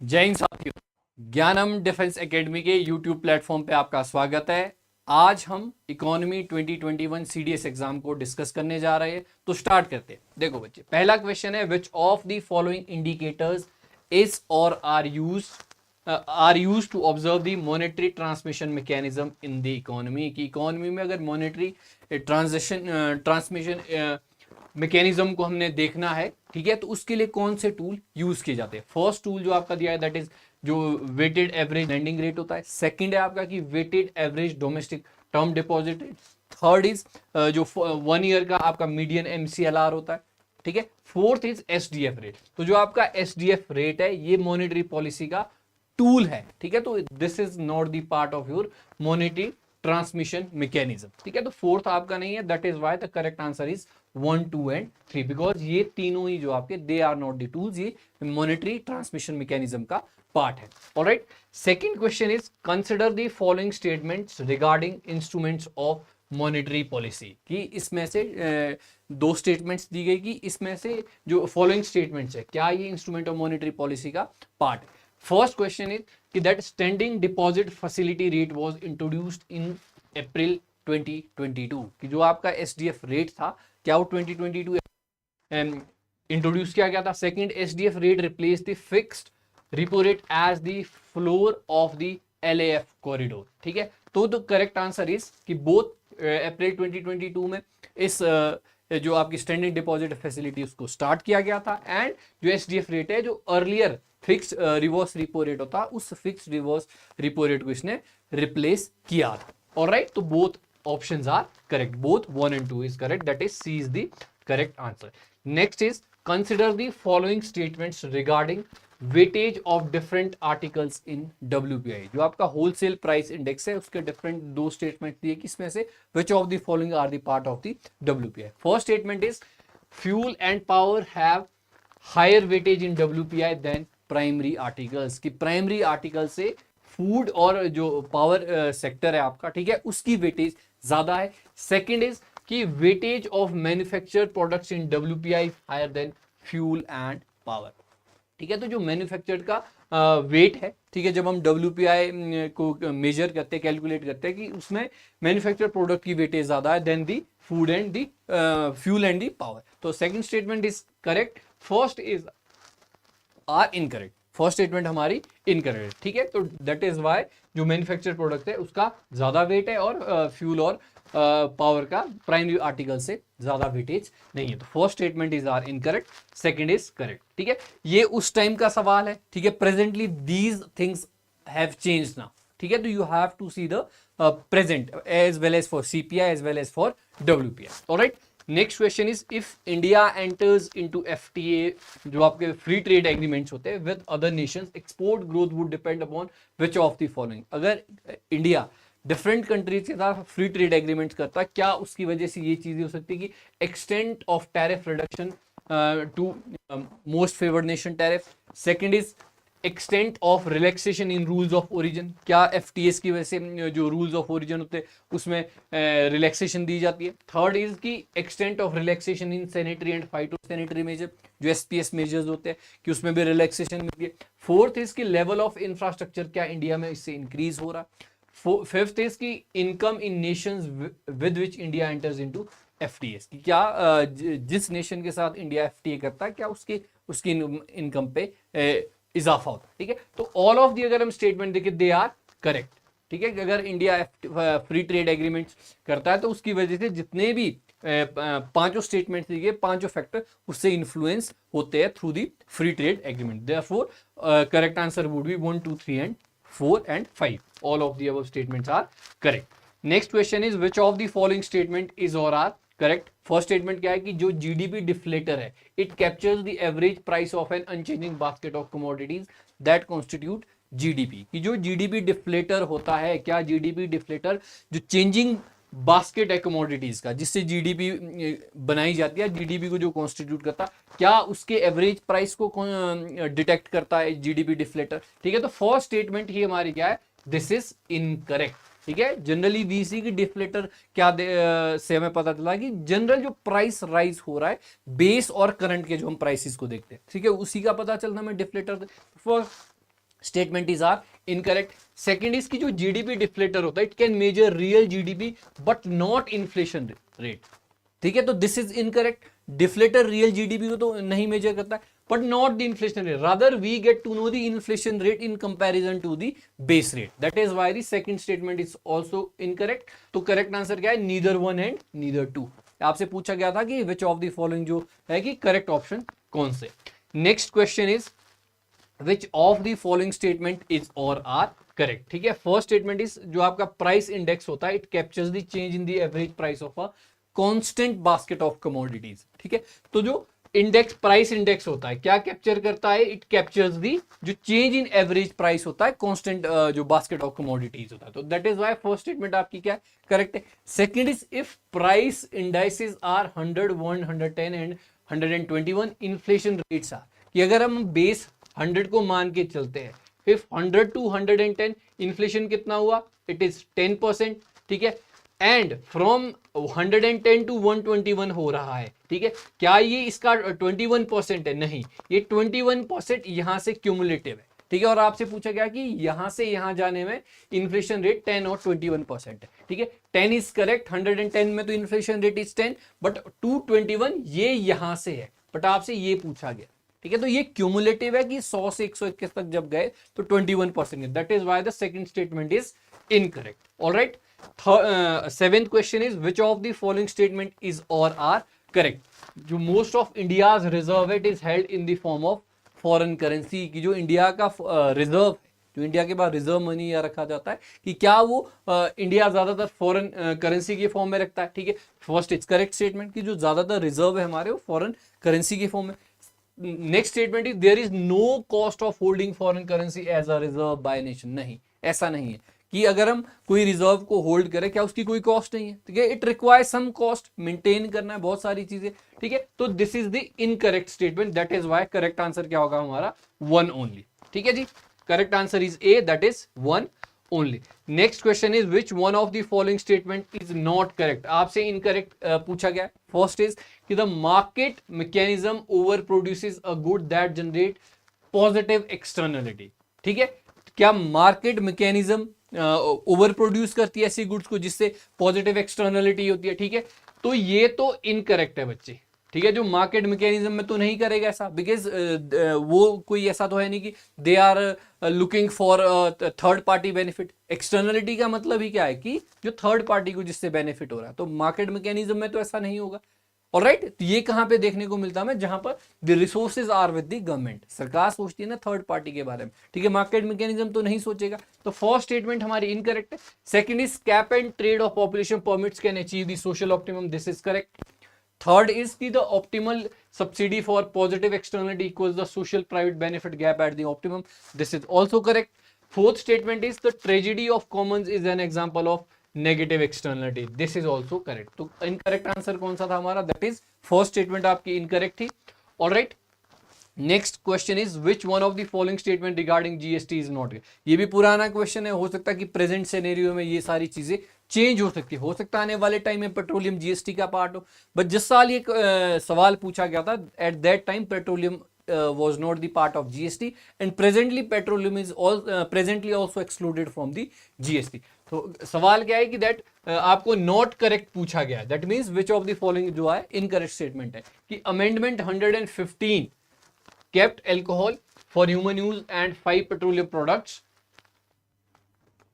जय हिंद साथियों, ज्ञानम डिफेंस एकेडमी के यूट्यूब प्लेटफॉर्म पे आपका स्वागत है। आज हम इकोनॉमी 2021 सीडीएस एग्जाम को डिस्कस करने जा रहे हैं। तो स्टार्ट करते हैं। देखो बच्चे, पहला क्वेश्चन है, which of the following indicators is और are used to observe the monetary transmission mechanism in the economy. की इकोनॉमी में अगर मॉनेटरी ट्रांसमिशन मैकेनिज्म को हमने देखना है, ठीक है, तो उसके लिए कौन से टूल यूज किए जाते हैं। फर्स्ट टूल जो आपका दिया है दैट इज जो वेटेड एवरेज लेंडिंग रेट होता है। सेकंड है आपका कि weighted average domestic term deposit rate. Third is जो 1 ईयर का आपका मीडियन एमसीएलआर होता है, ठीक है। Fourth is SDF rate. तो जो आपका एसडीएफ रेट है ये मॉनेटरी पॉलिसी का टूल है, ठीक है। तो this is not the part of your monetary transmission mechanism, ठीक है। तो फोर्थ आपका नहीं है, that is why the correct answer is 1, 2 and 3, because ये तीनों ही जो आपके they are not the tools, ये मॉनेटरी ट्रांसमिशन मैकेनिज्म का पार्ट है। Alright, second question is consider the following statements regarding instruments of monetary policy. कि इसमें से दो स्टेटमेंट्स दी गई कि इसमें से जो फॉलोइंग स्टेटमेंट्स है क्या ये इंस्ट्रूमेंट ऑफ मॉनेटरी पॉलिसी का पार्ट है। फर्स्ट क्वेश्चन इज कि that standing deposit facility rate was introduced in April 2022। कि जो आपका एसडीएफ रेट था क्या वो 2022 इंट्रोड्यूस किया गया था। Second, SDF rate replace the fixed repo rate as the floor of the LAF corridor, ठीक है। तो करेक्ट आंसर इज कि बोथ अप्रैल 2022 में इस जो आपकी स्टैंडिंग डिपॉजिट फैसिलिटी उसको स्टार्ट किया गया था, एंड जो एसडीएफ रेट है जो earlier fix reverse repo rate होता उस फिक्स रिवर्स रिपो रेट को इसने रिप्लेस किया था। ऑलराइट, तो both options are correct, both 1 and 2 is correct, that is C is the correct answer. Next is consider the following statements regarding weightage of different articles in WPI। जो आपका wholesale price index है उसके different दो statement दिए कि इसमें से which of the following are the part of the WPI। First statement is fuel and power have higher weightage in WPI than primary articles। कि प्राइमरी आर्टिकल से food और जो पावर सेक्टर है आपका, ठीक है, उसकी वेटेज ज्यादा है। सेकंड इज कि weightage of manufactured products in WPI higher than fuel and power, ठीक है। तो जो मैन्युफैक्चर्ड का वेट है, ठीक है, जब हम डब्ल्यूपीआई को मेजर करते हैं, कैलकुलेट करते हैं कि उसमें मैन्युफैक्चर्ड प्रोडक्ट की वेटेज ज्यादा है then the food and the fuel and the power. तो second statement is correct, first is are incorrect. First statement हमारी इनकरेक्ट, ठीक है। तो दैट इज वाई जो मैन्युफैक्चर प्रोडक्ट है उसका ज्यादा वेट है और फ्यूल और पावर का प्राइमरी आर्टिकल से ज्यादा वेटेज नहीं है। तो first statement is are incorrect, second is correct, ठीक है। ये उस टाइम का सवाल है, ठीक है। Presently these things have changed now, ठीक है। तो you have to see the present as well as for CPI as well as for WPI. Alright, next question is if India enters into FTA, जो आपके free trade agreements होते हैं with other nations, export growth would depend upon which of the following. अगर India different countries के साथ free trade agreements करता है, क्या उसकी वजह से ये चीजें हो सकती है कि extent of tariff reduction to most favoured nation tariff. Second is extent of relaxation in rules of origin, क्या एफटीएस की वजह से जो रूल्स ऑफ ओरिजिन होते हैं उसमें रिलैक्सेशन दी जाती है। थर्ड इज की extent of relaxation in sanitary and phyto sanitary measure, जो एसपीएस मेजर्स होते हैं कि उसमें भी रिलैक्सेशन मिलती है। फोर्थ इज की लेवल ऑफ इंफ्रास्ट्रक्चर क्या इंडिया में इससे इंक्रीज हो रहा है। फिफ्थ इज की income in nations with which India enters into FTAs, कि क्या जिस नेशन के साथ इंडिया एफटीए करता है क्या उसकी इनकम पे इजाफा होता है, ठीक है। तो ऑल ऑफ दी अगर हम स्टेटमेंट देखें दे आर करेक्ट, ठीक है। अगर इंडिया फ्री ट्रेड एग्रीमेंट करता है तो उसकी वजह से जितने भी पांचों स्टेटमेंट दिए, पांचों फैक्टर उससे इन्फ्लुएंस होते हैं through the free trade agreement. Therefore correct answer would be 1, 2, 3 and 4 and 5। All of the above statements are correct. Next question is which of the following statement is और are correct. First statement क्या है कि जो GDP deflator है it captures the average price of an unchanging basket of commodities that constitute GDP. कि जो GDP deflator होता है, क्या जीडीपी डिफ्लेटर जो चेंजिंग बास्केट है कमोडिटीज का जिससे जीडीपी बनाई जाती है, जीडीपी को जो कॉन्स्टिट्यूट करता, क्या उसके एवरेज प्राइस को डिटेक्ट करता है जीडीपी डिफ्लेटर, ठीक है। तो फर्स्ट स्टेटमेंट ही हमारी क्या है, दिस इज इनकरेक्ट, ठीक है। जनरली वीसी की डिफ्लेटर क्या से हमें पता चला कि जनरल जो प्राइस राइज हो रहा है बेस और करंट के जो हम प्राइसेस को देखते हैं, ठीक है, उसी का पता चलना हमें deflator. First statement is are incorrect. Second is की जो जीडीपी डिफ्लेटर होता है, it can measure real GDP but not inflation rate, ठीक है, तो this is incorrect. Deflator real GDP को तो नहीं मेजर करता है, but not the inflation rate, rather we get to know the inflation rate in comparison to the base rate, that is why the second statement is also incorrect. तो correct answer क्या है, neither one and neither two. आपसे पूछा गया था कि विच of the following जो है कि करेक्ट ऑप्शन कौन से। Next question is which of the following statement is और आर करेक्ट, ठीक है। फर्स्ट स्टेटमेंट इज जो आपका प्राइस इंडेक्स होता है, it captures the change in the average price of a constant basket of commodities, ठीक है। तो जो इंडेक्स प्राइस इंडेक्स होता है क्या कैप्चर करता है, इट कैप्चर्स दी जो चेंज इन एवरेज प्राइस होता है कांस्टेंट जो बास्केट ऑफ कमोडिटीज होता है, तो that is why first statement आपकी क्या करेक्ट है। Second is if price indices are 100, 110 and 121 inflation rates are, कि अगर हम बेस 100 को मान के चलते हैं, इफ 100 to 110 इन्फ्लेशन कितना हुआ, इट इज 10%, ठीक है, एंड फ्रॉम 110 to 121 हो रहा है, ठीक है, क्या ये इसका 21% है, नहीं, ये 21% यहां से क्यूमुलेटिव है, ठीक है, और आपसे पूछा गया कि यहां से यहां जाने में इन्फ्लेशन रेट 10 और 21% है, ठीक है, 10 इज करेक्ट, 110 में तो इन्फ्लेशन रेट इज 10, बट 221 ये यहां से है, बट आपसे ये पूछा गया, ठीक है, तो ये क्यूमुलेटिव है कि 100 से 121 तक जब गए तो 21%, that is why the second statement is incorrect. Alright, seventh question is which of the following statement is और आर करेक्ट। जो most of India's reserve it is held in the form of foreign currency, की जो India का reserve जो India के पास reserve money या रखा जाता है, कि क्या वो इंडिया ज्यादातर फॉरेन करेंसी के फॉर्म में रखता है, ठीक है। फर्स्ट इज करेक्ट स्टेटमेंट, की जो ज्यादातर रिजर्व है हमारे वो फॉरेन करेंसी के फॉर्म में। Next statement is there is no cost of holding foreign currency as a reserve by nation, नहीं, ऐसा नहीं है कि अगर हम कोई रिजर्व को होल्ड करें क्या उसकी कोई कॉस्ट नहीं है, ठीक है, it requires some cost, maintain करना है बहुत सारी चीजें, ठीक है, तो this is the incorrect statement, that is why correct answer क्या होगा हमारा, वन ओनली, ठीक है जी, correct answer is A, that is one only. Next question is which one of the following statement is not correct, आपसे incorrect पूछा गया। First is कि the market mechanism over produces a good that generate positive externality, ठीक है, क्या market mechanism over produce करती है ऐसी गुड्स को जिससे पॉजिटिव एक्सटर्नलिटी होती है, ठीक है, तो ये तो इनकरेक्ट है बच्चे, ठीक है, जो मार्केट मैकेनिज्म में तो नहीं करेगा ऐसा, बिकॉज वो कोई ऐसा तो है नहीं कि they are looking for third party benefit. Externality का मतलब ही क्या है कि जो थर्ड पार्टी को जिससे बेनिफिट हो रहा है, तो मार्केट मैकेनिज्म में तो ऐसा नहीं होगा। ऑलराइट, तो ये कहां पे देखने को मिलता है, जहां पर the resources are with the government, सरकार सोचती है ना थर्ड पार्टी के बारे में, ठीक है, मार्केट मैकेनिज्म तो नहीं सोचेगा, तो फर्स्ट स्टेटमेंट हमारी इनकरेक्ट है। Second is cap and trade of population permits can achieve the social optimum, this is correct. Third is की the optimal subsidy for positive externality equals the social private benefit gap at the optimum, this is also correct. Fourth statement is the tragedy of commons is an example of negative externality, this is also correct. तो incorrect answer कौन सा था हमारा, that is first statement आपकी incorrect थी। Alright, next question is which one of the following statement regarding GST is not, ये भी पुराना क्वेश्चन है, हो सकता है कि प्रेजेंट सिनेरियो में ये सारी चीजें चेंज हो सकती है, हो सकता है आने वाले टाइम में पेट्रोलियम जीएसटी का पार्ट हो, बट जिस साल ये सवाल पूछा गया था eight that time petroleum was not the part of GST and presently petroleum is all presently also excluded from the GST। तो सवाल क्या है कि दैट आपको नॉट करेक्ट पूछा गया है, that means which of the following जो है इनकरेक्ट स्टेटमेंट है, कि amendment 115 kept alcohol for human use and 5 petroleum products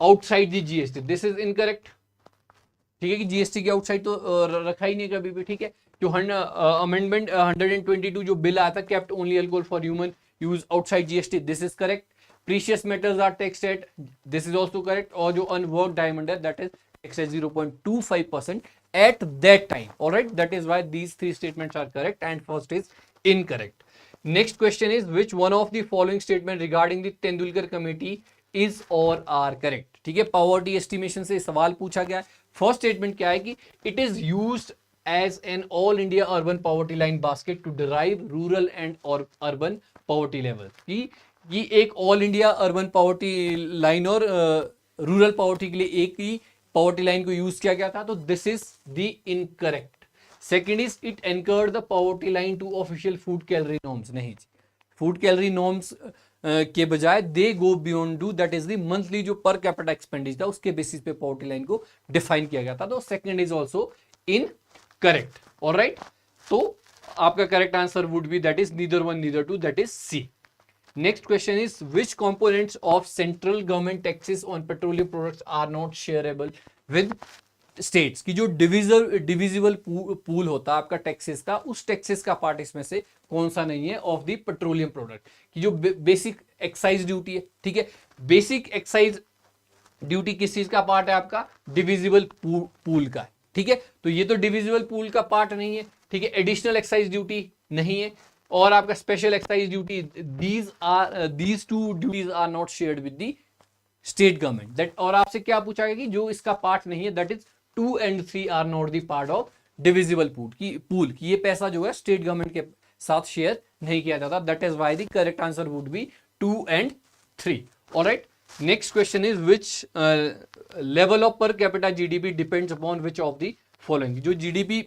outside the GST, this is incorrect, ठीक है, कि जीएसटी के आउटसाइड तो रखा ही नहीं कभी भी, ठीक है, जो अमेंडमेंट 122 जो बिल आया था kept only alcohol for human use outside GST, this is correct. Precious metals are taxed at, this is also correct, और जो अनवर्क्ड डायमंड है that is taxed at 0.25% at that time. Alright, that is why these three statements are correct and first is incorrect. Next question is which one of the following statement regarding the Tendulkar committee is और are correct, ठीक है, poverty estimation से सवाल पूछा गया है। First statement क्या है कि it is used as an all India urban poverty line basket to derive rural and और अर्बन पॉवर्टी लेवल, कि एक all India urban poverty line और रूरल पॉवर्टी के लिए एक ही पॉवर्टी लाइन को यूज किया गया था, तो this is the incorrect. Second is it anchored the poverty line to official food calorie norms, नहीं, फूड कैलोरी नॉर्म्स के बजाय they go beyond to that is the monthly जो पर कैपिटा एक्सपेंडिचर था उसके बेसिस पे poverty line को define किया गया था। तो second is also incorrect. Alright, तो आपका correct answer would be that is neither one neither two, that is C. Next question is which components of central government taxes on petroleum products are not shareable with states की जो divisible pool होता है आपका taxes का, उस taxes का part इसमें से कौन सा नहीं है ऑफ द पेट्रोलियम प्रोडक्ट की जो बेसिक एक्साइज ड्यूटी है। ठीक है, बेसिक एक्साइज ड्यूटी किस चीज का पार्ट है आपका, डिविजिबल पूल का है। ठीक है, तो ये तो डिविजिबल पूल का पार्ट नहीं है। ठीक है, एडिशनल एक्साइज ड्यूटी नहीं है और आपका special excise duty, these two duties are not shared with the state government that. और आपसे क्या पूछा गया कि जो इसका पार्ट नहीं है that is 2 and 3 are not the part of divisible pool की ये पैसा जो है स्टेट गवर्नमेंट के साथ शेयर नहीं किया जाता। That is why the correct answer would be 2 and 3। Alright, next question is which level of per capita GDP depends upon which of the following. जो जीडीपी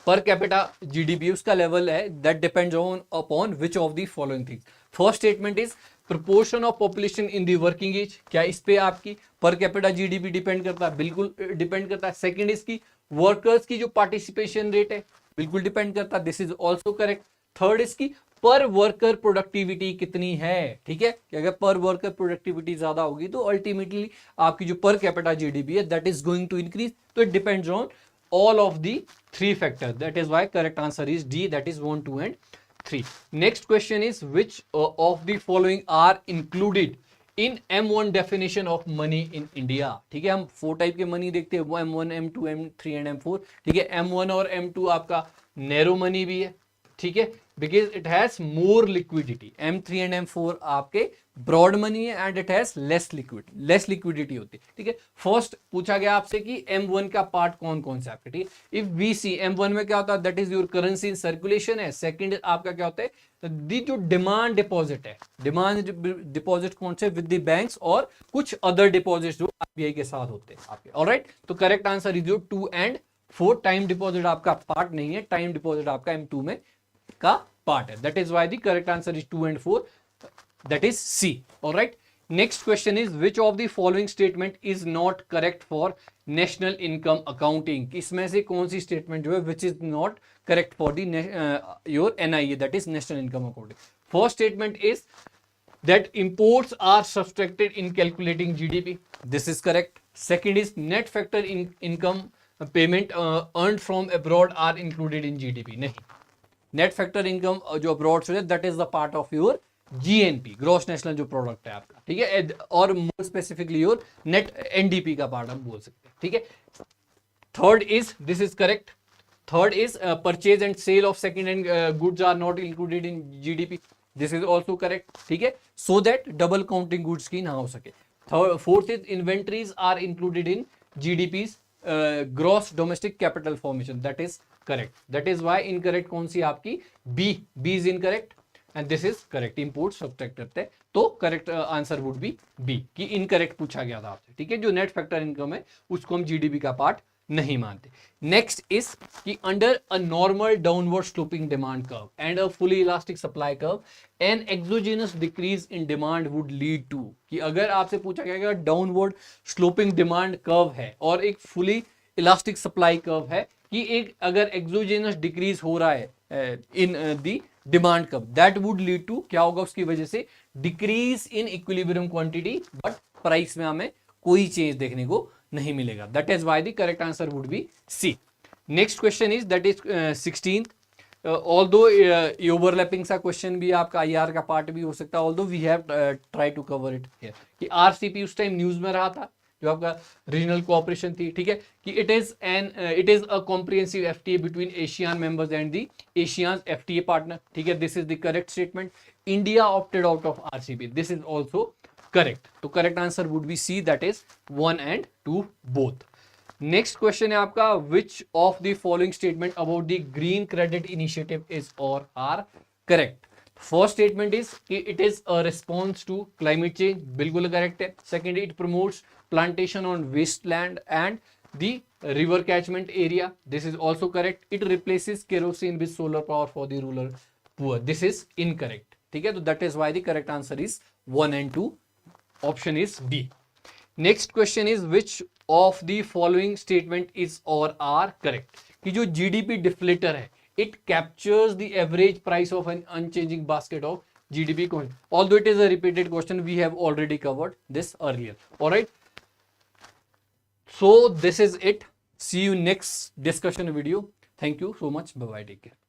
पर कैपिटा जीडीपी उसका level है that depends on upon which of the following things. First statement is proportion of population in the working age, क्या इस पे आपकी पर capita GDP depend करता है, बिल्कुल डिपेंड करता है। सेकंड इसकी वर्कर्स की जो पार्टिसिपेशन रेट है, बिल्कुल डिपेंड करता है, this is also correct. Third इसकी पर वर्कर प्रोडक्टिविटी कितनी है। ठीक है, कि अगर पर वर्कर प्रोडक्टिविटी ज्यादा होगी तो अल्टीमेटली आपकी जो पर कैपिटा जीडीपी है that is going to increase. तो it depends on all of the 3 factors, that is why correct answer is D, that is 1, 2 and 3। next question is which of the following are included in M1 definition of money in India। ठीक है, हम 4 type के money देखते हैं, M1 M2 M3 and M4। ठीक है, M1 और M2 आपका नैरो मनी भी है। ठीक है, because it has more liquidity. M3 and M4 आपके ब्रॉड मनी है and it has less liquidity होती है। ठीक है, फर्स्ट पूछा गया आपसे कि M1 का पार्ट कौन कौन सा आपके। ठीक है, इफ वी सी M1 में क्या होता है that is your currency in circulation है। सेकंड आपका क्या होता है दी जो डिमांड डिपॉजिट है, डिमांड डिपॉजिट कौन से विद द बैंक्स और कुछ अदर डिपॉजिट जो आरबीआई के साथ होते हैं आपके। ऑलराइट, तो correct answer is your 2 and 4। Time deposit आपका पार्ट नहीं है, टाइम डिपॉजिट आपका M2 में का पार्ट है। That is why the correct answer is 2 and 4, that is C। all right, next question is which of the following statement is not correct for national income accounting। इसमें से कौन सी statement जो है which is not correct for the your NIA, that is national income accounting। first statement is that imports are subtracted in calculating GDP, this is correct। second is net factor in income payment earned from abroad are included in GDP, नहीं। Net factor income जो abroad से that is the part of your GNP, gross national जो product है आपका। ठीक है, और more specifically your net NDP का पार्ट हम बोल सकते हैं। ठीक है, third is this is correct. Third is purchase and sale of second hand goods are not included in GDP, this is also correct. ठीक है, so that double counting goods की ना हो सके। Fourth is inventories are included in GDP's gross domestic capital formation, that is correct. That is why incorrect कौन सी आपकी B, B is incorrect and this is correct. Import subtract करते हैं तो correct answer would be B कि incorrect पूछा गया था आपसे। ठीक है, जो नेट फैक्टर इनकम है उसको हम जीडीपी का पार्ट नहीं मानते। नेक्स्ट इज कि under a normal downward sloping demand curve and a fully elastic supply curve an exogenous decrease in demand would lead to, कि अगर आपसे पूछा गया कि डाउनवर्ड स्लोपिंग डिमांड कर्व है और एक फुली इलास्टिक सप्लाई कर्व है कि एक अगर एक्सोजेनस डिक्रीज हो रहा है in the demand curve, that would lead to क्या होगा उसकी वजह से decrease in equilibrium quantity but price में हमें कोई चेंज देखने को नहीं मिलेगा। That is why the correct answer would be C. Next question is that is 16th। Although overlapping सा क्वेश्चन भी आपका आईआर का पार्ट भी हो सकता है, although we have try to cover it here कि आरसीपी उस टाइम न्यूज में रहा था जो आपका रीजनल कोऑपरेशन थी। ठीक है, कि it is a comprehensive FTA between ASEAN members and the ASEAN FTA partner. ठीक है, this is the correct statement. India opted out of RCEP, this is also correct. तो correct answer would be C, that is 1 and 2 both. Next question है आपका which of the following statement about the green credit initiative is और are correct. First statement is कि it is a response to climate change, बिल्कुल correct है। Second, it promotes plantation on wasteland and the river catchment area, this is also correct. It replaces kerosene with solar power for the rural poor, this is incorrect. ठीक है, तो that is why the correct answer is 1 and 2, option is D. Next question is which of the following statement is और are correct, कि जो GDP deflator है it captures the average price of an unchanging basket of GDP coin. Although it is a repeated question, we have already covered this earlier. All right. So this is it. See you next discussion video. Thank you so much. Bye bye. Take care.